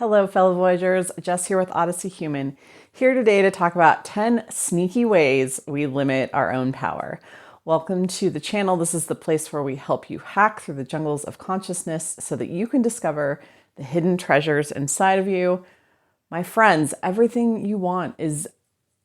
Hello, fellow Voyagers. Jess here with Odyssey Human, here today to talk about 10 sneaky ways we limit our own power. Welcome to the channel. This is the place where we help you hack through the jungles of consciousness so that you can discover the hidden treasures inside of you. My friends, everything you want is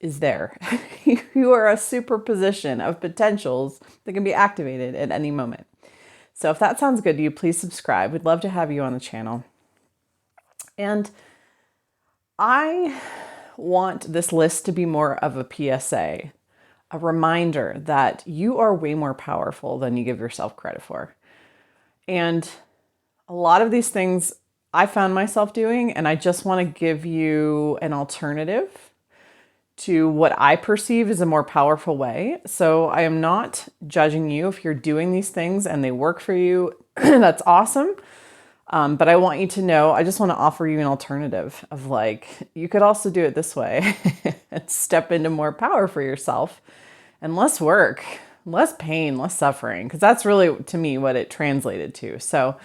there. You are a superposition of potentials that can be activated at any moment. So if that sounds good to you, please subscribe. We'd love to have you on the channel. And I want this list to be more of a PSA, a reminder that you are way more powerful than you give yourself credit for. And a lot of these things I found myself doing, and I just want to give you an alternative to what I perceive as a more powerful way. So I am not judging you if you're doing these things and they work for you. That's awesome. But I want you to know, I just want to offer you an alternative of like, you could also do it this way and step into more power for yourself and less work, less pain, less suffering, because that's really, to me, what it translated to. So,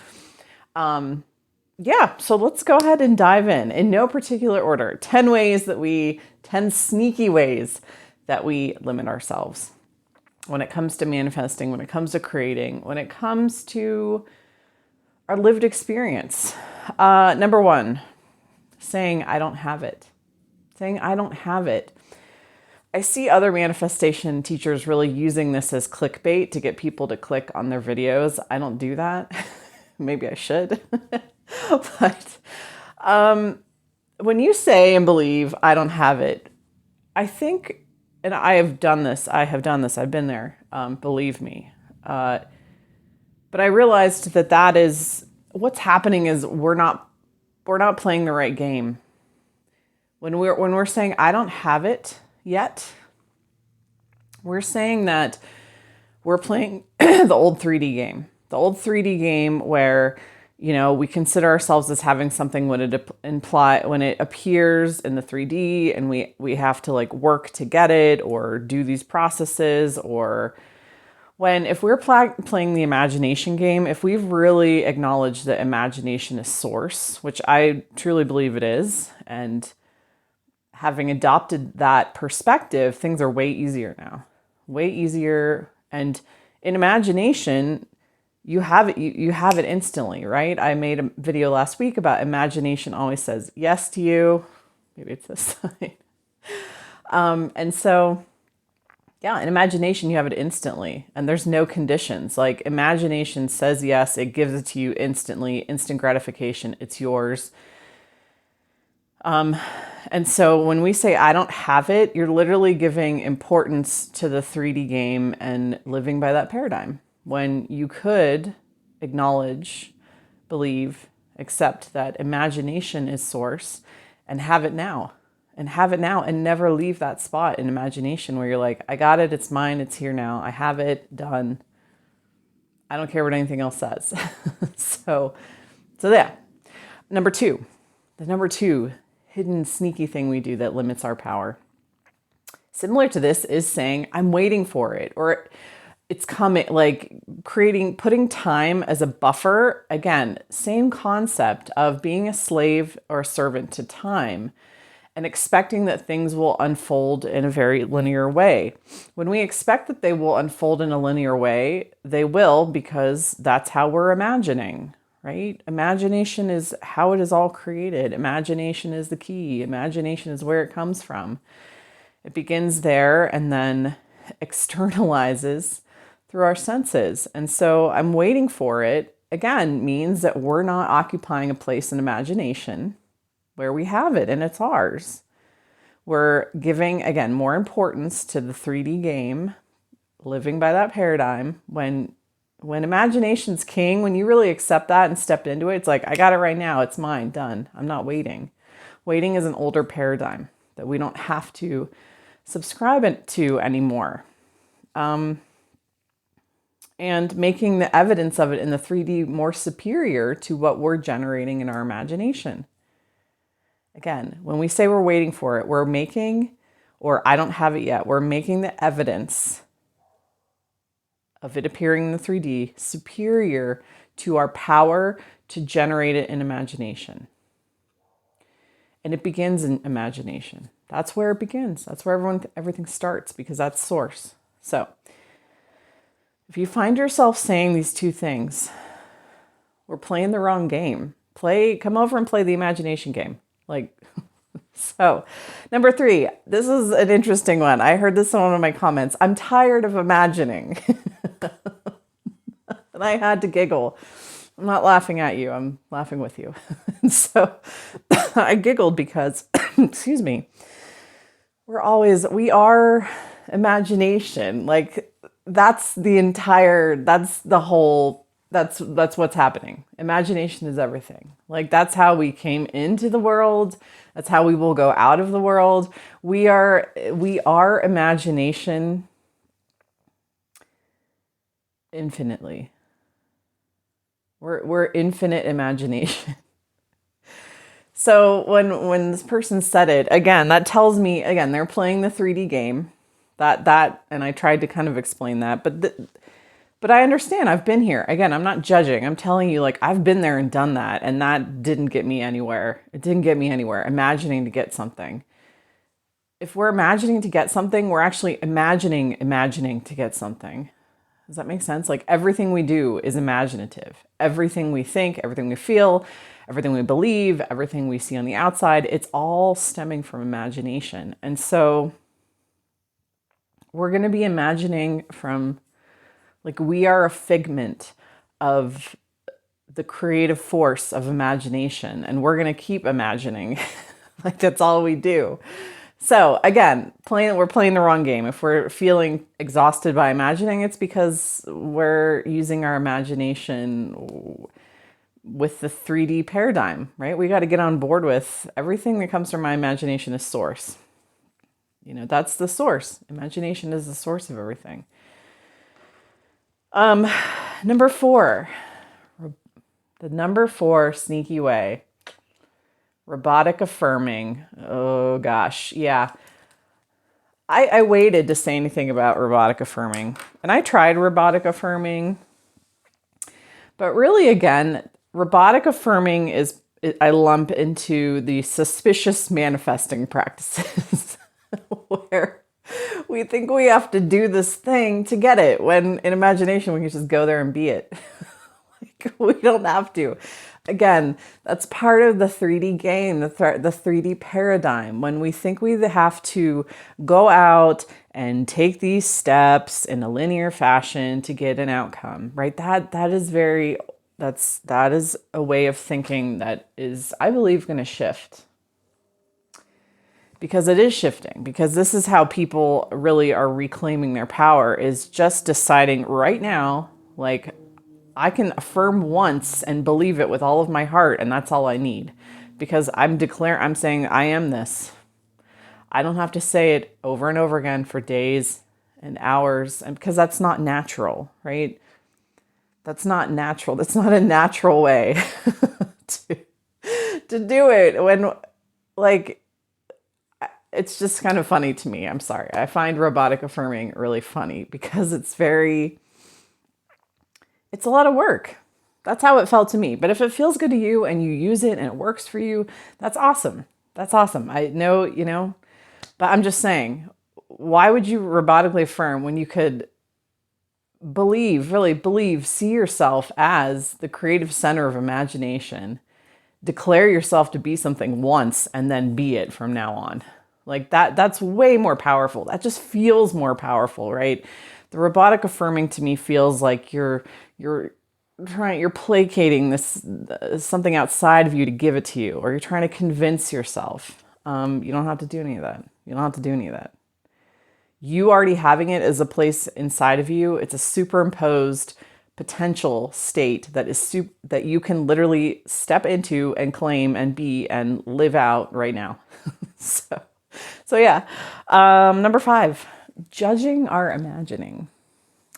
yeah, so let's go ahead and dive in no particular order. 10 sneaky ways that we limit ourselves when it comes to manifesting, when it comes to creating, when it comes to our lived experience. Number one, saying, I don't have it. Saying, I don't have it. I see other manifestation teachers really using this as clickbait to get people to click on their videos. I don't do that. Maybe I should. But when you say and believe, I don't have it, I think, and I have done this, I've been there, believe me. But I realized that is what's happening is we're not playing the right game. When we're saying I don't have it yet, we're saying that we're playing the old 3D game. The old 3D game where, we consider ourselves as having something when it appears in the 3D, and we have to like work to get it or do these processes, or if we're playing the imagination game, if we've really acknowledged that imagination is source, which I truly believe it is, and having adopted that perspective, things are way easier now. Way easier. And in imagination, you have it instantly, right? I made a video last week about imagination always says yes to you. Maybe it's this side. And so, yeah, in imagination, you have it instantly, and there's no conditions. Like, imagination says yes, it gives it to you instantly, instant gratification, it's yours. And so when we say, I don't have it, you're literally giving importance to the 3D game and living by that paradigm. When you could acknowledge, believe, accept that imagination is source and have it now. And never leave that spot in imagination where you're like, I got it, it's mine, it's here now, I have it, done. I don't care what anything else says. So yeah. Number two, hidden sneaky thing we do that limits our power. Similar to this is saying, I'm waiting for it, or it's coming, like putting time as a buffer. Again, same concept of being a slave or a servant to time, and expecting that things will unfold in a very linear way. When we expect that they will unfold in a linear way, they will, because that's how we're imagining, right? Imagination is how it is all created. Imagination is the key. Imagination is where it comes from. It begins there and then externalizes through our senses. And so I'm waiting for it, again, means that we're not occupying a place in imagination where we have it and it's ours. We're giving, again, more importance to the 3D game, living by that paradigm. When imagination's king, when you really accept that and step into it, it's like, I got it right now, it's mine, done. I'm not waiting. Waiting is an older paradigm that we don't have to subscribe to anymore. And making the evidence of it in the 3D more superior to what we're generating in our imagination. Again, when we say we're waiting for it, we're making, or I don't have it yet, we're making the evidence of it appearing in the 3D superior to our power to generate it in imagination. And it begins in imagination. That's where it begins. That's where everything starts, because that's source. So if you find yourself saying these two things, we're playing the wrong game. Come over and play the imagination game. So, number 3, this is an interesting one. I heard this in one of my comments. I'm tired of imagining. And I had to giggle. I'm not laughing at you. I'm laughing with you. And so I giggled because, excuse me, we are imagination. That's what's happening. Imagination is everything. That's how we came into the world. That's how we will go out of the world. We are imagination infinitely. We're infinite imagination. So when this person said it, again, that tells me, again, they're playing the 3D game. And I tried to kind of explain that, but I understand. I've been here. Again, I'm not judging. I'm telling you, I've been there and done that, and that didn't get me anywhere. It didn't get me anywhere. Imagining to get something. If we're imagining to get something, we're actually imagining to get something. Does that make sense? Everything we do is imaginative. Everything we think, everything we feel, everything we believe, everything we see on the outside, it's all stemming from imagination. And so we're going to be imagining from, we are a figment of the creative force of imagination, and we're going to keep imagining. That's all we do. So again, we're playing the wrong game. If we're feeling exhausted by imagining, it's because we're using our imagination with the 3D paradigm, right? We got to get on board with everything that comes from my imagination is source. That's the source. Imagination is the source of everything. Number 4, the number 4 sneaky way. Robotic affirming. Oh gosh. Yeah. I waited to say anything about robotic affirming, and I tried robotic affirming, but really, again, robotic affirming I lump into the suspicious manifesting practices where we think we have to do this thing to get it, when in imagination we can just go there and be it. We don't have to. Again, that's part of the 3D game, the 3D paradigm. When we think we have to go out and take these steps in a linear fashion to get an outcome, right? That is a way of thinking that is, I believe, going to shift. Because it is shifting. Because this is how people really are reclaiming their power, is just deciding right now, I can affirm once and believe it with all of my heart, and that's all I need. Because I'm saying I am this. I don't have to say it over and over again for days and hours, and because that's not natural, right? That's not natural. That's not a natural way to do it. When, it's just kind of funny to me. I'm sorry. I find robotic affirming really funny because it's a lot of work. That's how it felt to me. But if it feels good to you and you use it and it works for you, that's awesome. That's awesome. I know, but I'm just saying, why would you robotically affirm when you could really believe, see yourself as the creative center of imagination, declare yourself to be something once and then be it from now on? That's way more powerful. That just feels more powerful, right? The robotic affirming to me feels like you're placating this something outside of you to give it to you, or you're trying to convince yourself. You don't have to do any of that. You already having it as a place inside of you. It's a superimposed potential state that you can literally step into and claim and be and live out right now. So yeah. Number 5. Judging our imagining.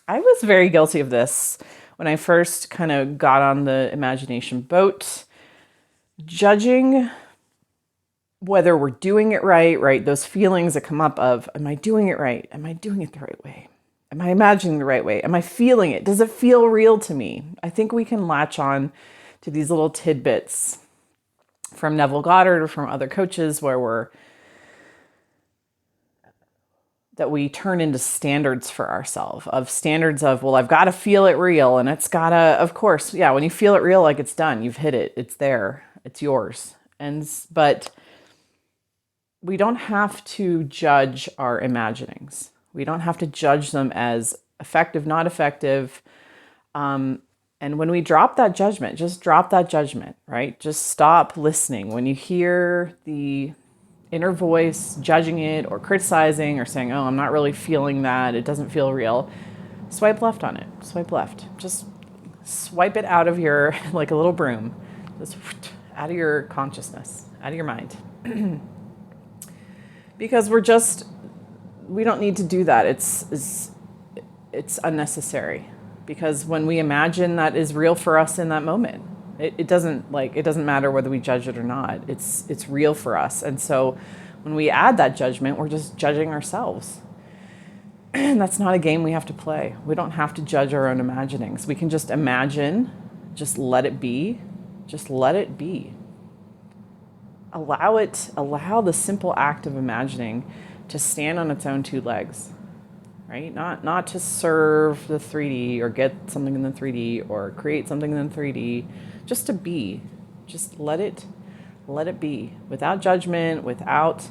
I was very guilty of this when I first kind of got on the imagination boat. Judging whether we're doing it right? Those feelings that come up of, am I doing it right? Am I doing it the right way? Am I imagining the right way? Am I feeling it? Does it feel real to me? I think we can latch on to these little tidbits from Neville Goddard or from other coaches that we turn into standards for ourselves, of standards of, well, I've got to feel it real, and it's gotta, of course, yeah, when you feel it real, like it's done, you've hit it, it's there, it's yours. But we don't have to judge our imaginings. We don't have to judge them as effective, not effective. And when we drop that judgment, just drop that judgment, right? Just stop listening. When you hear the inner voice judging it or criticizing or saying, oh, I'm not really feeling that, it doesn't feel real, swipe left on it. Swipe left. Just swipe it out of your, like a little broom, just out of your consciousness, out of your mind. Because we don't need to do that. It's unnecessary. Because when we imagine that is real for us in that moment, it doesn't matter whether we judge it or not. It's real for us. And so when we add that judgment, we're just judging ourselves. And that's not a game we have to play. We don't have to judge our own imaginings. We can just imagine, just let it be. Just let it be. Allow the simple act of imagining to stand on its own two legs. Right? Not to serve the 3D or get something in the 3D or create something in the 3D, just to be. Just let it be, without judgment, without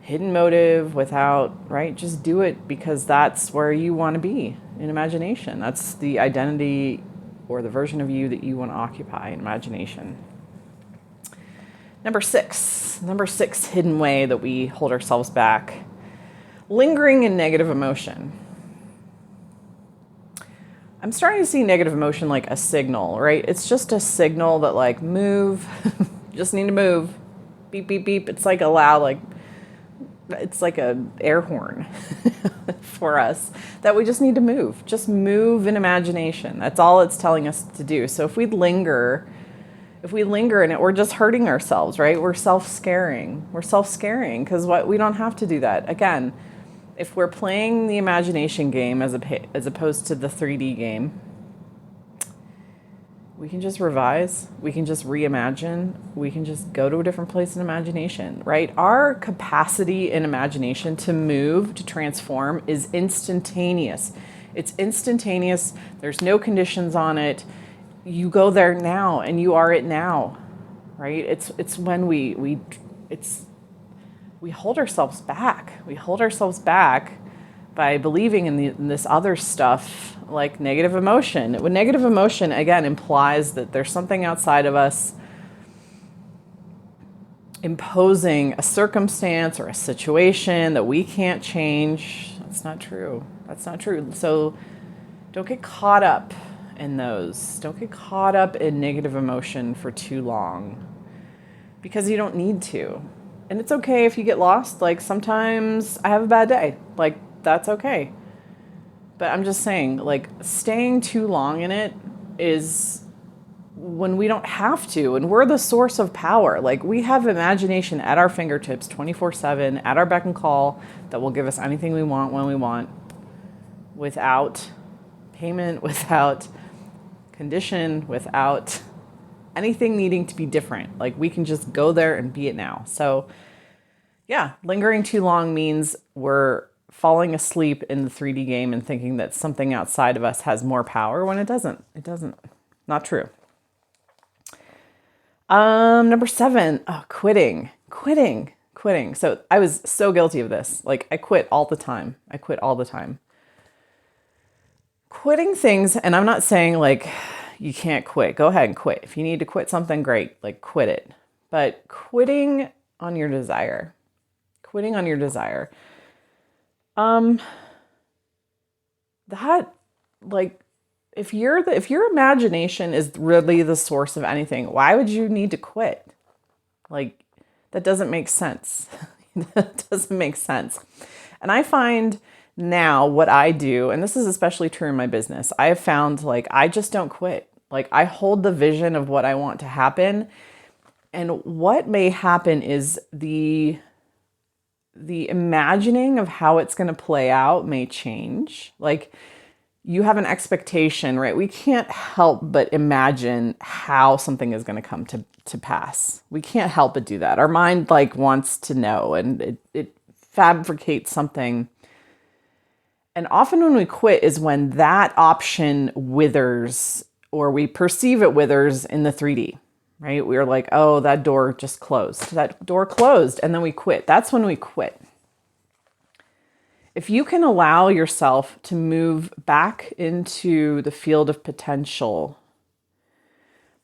hidden motive, right? Just do it because that's where you want to be in imagination. That's the identity or the version of you that you want to occupy in imagination. Number six hidden way that we hold ourselves back. Lingering in negative emotion. I'm starting to see negative emotion like a signal, right? It's just a signal that like move, just need to move, beep, beep, beep. It's like it's like a air horn for us that we just need to move. Just move in imagination. That's all it's telling us to do. So if we linger in it, we're just hurting ourselves, right? We're self-scaring because we don't have to do that. Again, if we're playing the imagination game as opposed to the 3D game, we can just revise, we can just reimagine, we can just go to a different place in imagination, right? Our capacity in imagination to move, to transform is instantaneous. It's instantaneous. There's no conditions on it. You go there now and you are it now, right? It's when we hold ourselves back. We hold ourselves back by believing in this other stuff like negative emotion. When negative emotion, again, implies that there's something outside of us imposing a circumstance or a situation that we can't change. That's not true. So don't get caught up in those. Don't get caught up in negative emotion for too long because you don't need to. And it's okay if you get lost. Like sometimes I have a bad day. Like that's okay. But I'm just saying, like staying too long in it is when we don't have to. And we're the source of power. Like we have imagination at our fingertips 24/7, at our beck and call that will give us anything we want when we want without payment, without condition, without anything needing to be different. Like we can just go there and be it now. So yeah, lingering too long means we're falling asleep in the 3D game and thinking that something outside of us has more power when it doesn't. It doesn't. Not true. Number 7, quitting. So I was so guilty of this. Like I quit all the time. Quitting things, and I'm not saying like you can't quit. Go ahead and quit. If you need to quit something, great. Like quit it. But quitting on your desire. That like if your imagination is really the source of anything, why would you need to quit? Like that doesn't make sense. That doesn't make sense. And I find now what I do, and this is especially true in my business, I have found like I just don't quit. Like I hold the vision of what I want to happen. And what may happen is the imagining of how it's going to play out may change. Like you have an expectation, right? We can't help but imagine how something is going to come to pass. We can't help but do that. Our mind like wants to know, and it fabricates something. And often when we quit is when that option withers, or we perceive it withers in the 3D, right? We're like, oh, that door just closed. That door closed, and then we quit. That's when we quit. If you can allow yourself to move back into the field of potential,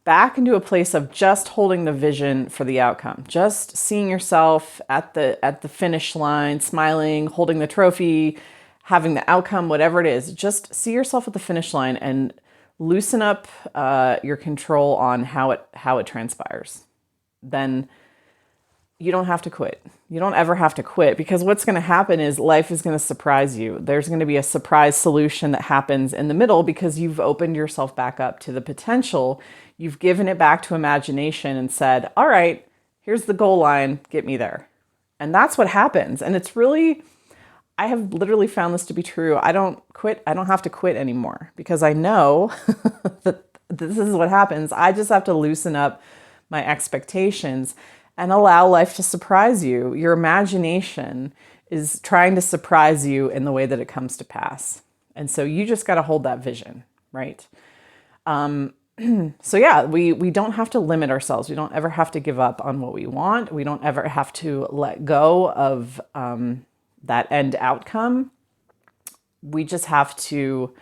back into a place of just holding the vision for the outcome, just seeing yourself at the finish line, smiling, holding the trophy, having the outcome, whatever it is, just see yourself at the finish line and loosen up your control on how it transpires. Then you don't have to quit. You don't ever have to quit, because what's going to happen is life is going to surprise you. There's going to be a surprise solution that happens in the middle because you've opened yourself back up to the potential. You've given it back to imagination and said, all right, here's the goal line, get me there. And that's what happens. And it's really, I have literally found this to be true. I don't quit. I don't have to quit anymore because I know that this is what happens. I just have to loosen up my expectations and allow life to surprise you. Your imagination is trying to surprise you in the way that it comes to pass. And so you just got to hold that vision, right? So yeah, we don't have to limit ourselves. We don't ever have to give up on what we want. We don't ever have to let go of that end outcome. We just have to,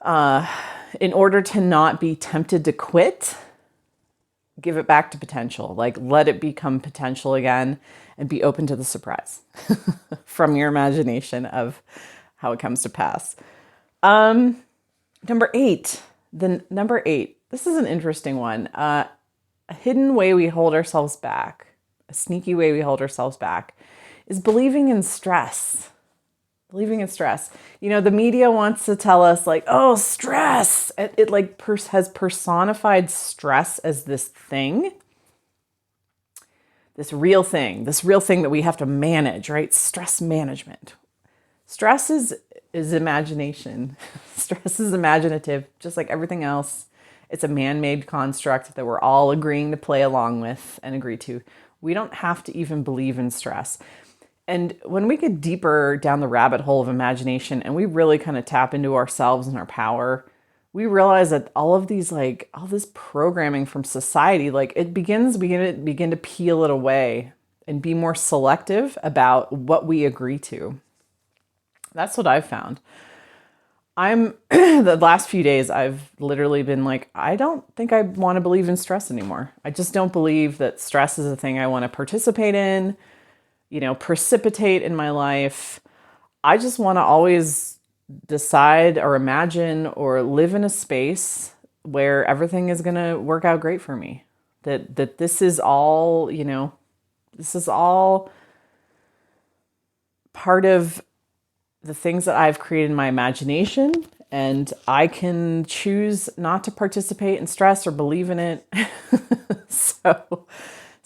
in order to not be tempted to quit, give it back to potential. Like, let it become potential again and be open to the surprise from your imagination of how it comes to pass. Number 8. This is an interesting one. A hidden way we hold ourselves back, a sneaky way we hold ourselves back, is believing in stress. Believing in stress. You know, the media wants to tell us like, oh, stress. It like has personified stress as this thing, this real thing that we have to manage, right? Stress management. Stress is imagination. Stress is imaginative, just like everything else. It's a man-made construct that we're all agreeing to play along with and agree to. We don't have to even believe in stress. And when we get deeper down the rabbit hole of imagination and we really kind of tap into ourselves and our power, we realize that all this programming from society, like it begin to peel it away and be more selective about what we agree to. That's what I've found. The last few days, I've literally been like, I don't think I want to believe in stress anymore. I just don't believe that stress is a thing I want to participate in, precipitate in my life. I just want to always decide or imagine or live in a space where everything is going to work out great for me. That this is all, this is all part of the things that I've created in my imagination, and I can choose not to participate in stress or believe in it. So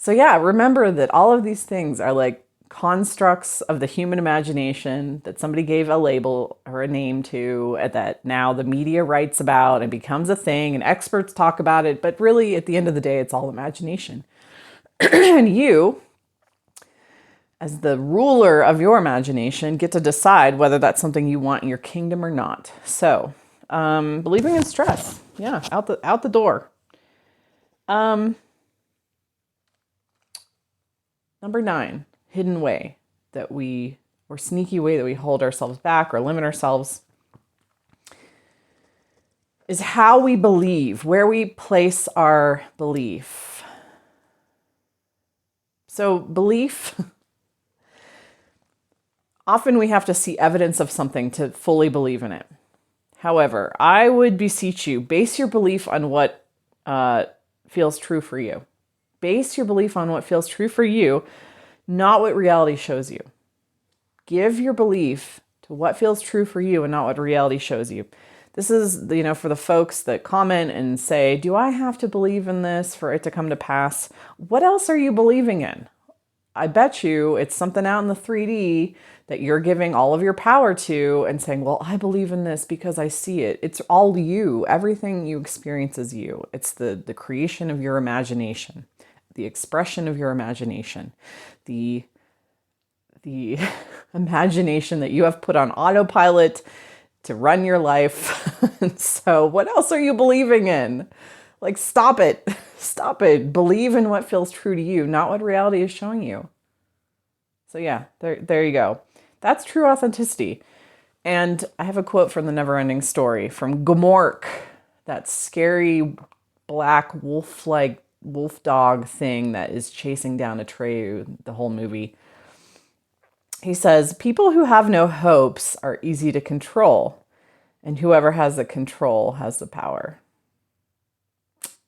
yeah, remember that all of these things are like constructs of the human imagination that somebody gave a label or a name to, that now the media writes about and becomes a thing and experts talk about it. But really, at the end of the day, it's all imagination. And you, as the ruler of your imagination, get to decide whether that's something you want in your kingdom or not. So, believing in stress, yeah, out the door. Number 9, hidden way or sneaky way that we hold ourselves back or limit ourselves is how we believe, where we place our belief. So belief, often we have to see evidence of something to fully believe in it. However, I would beseech you, base your belief on what feels true for you. Base your belief on what feels true for you, not what reality shows you. Give your belief to what feels true for you and not what reality shows you. This is, for the folks that comment and say, do I have to believe in this for it to come to pass? What else are you believing in? I bet you it's something out in the 3D that you're giving all of your power to and saying, well, I believe in this because I see it. It's all you. Everything you experience is you. It's the creation of your imagination, the expression of your imagination, the imagination that you have put on autopilot to run your life. And so what else are you believing in? Like, stop it. Stop it. Believe in what feels true to you, not what reality is showing you. So yeah, there you go. That's true authenticity. And I have a quote from the Neverending Story from Gmork, that scary black wolf-like wolf dog thing that is chasing down Atreyu the whole movie. He says, people who have no hopes are easy to control, and whoever has the control has the power.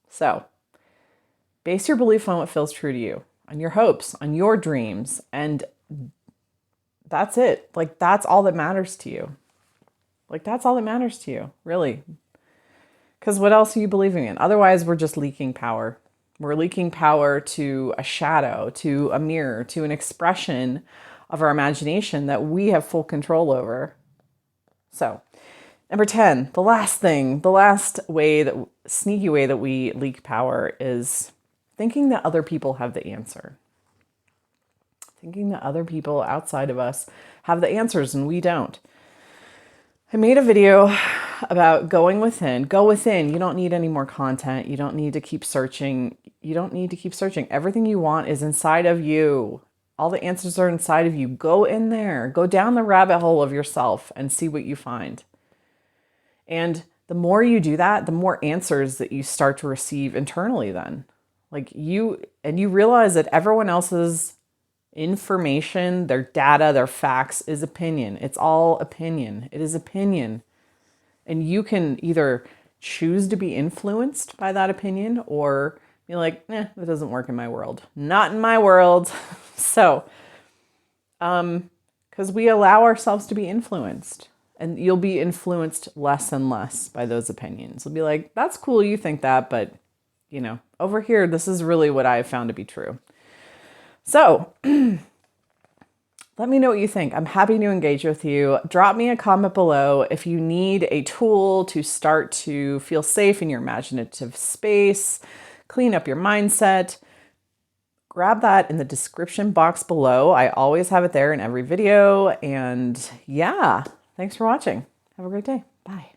So, base your belief on what feels true to you, on your hopes, on your dreams, and that's it. Like, that's all that matters to you. Like, that's all that matters to you, really. Because what else are you believing in? Otherwise, we're just leaking power. We're leaking power to a shadow, to a mirror, to an expression of our imagination that we have full control over. So, number 10, the last thing, the last way, that sneaky way that we leak power is thinking that other people have the answer. Thinking that other people outside of us have the answers and we don't. I made a video about going within. Go within. You don't need any more content. You don't need to keep searching. You don't need to keep searching. Everything you want is inside of you. All the answers are inside of you. Go in there. Go down the rabbit hole of yourself and see what you find. And the more you do that, the more answers that you start to receive internally then. Like you realize that everyone else's information, their data, their facts is opinion. It's all opinion. It is opinion. And you can either choose to be influenced by that opinion or be like, that doesn't work in my world. Not in my world. So, because we allow ourselves to be influenced, and you'll be influenced less and less by those opinions. You'll be like, that's cool, you think that, but over here, this is really what I have found to be true. So let me know what you think. I'm happy to engage with you. Drop me a comment below if you need a tool to start to feel safe in your imaginative space, clean up your mindset. Grab that in the description box below. I always have it there in every video. And yeah, thanks for watching. Have a great day. Bye.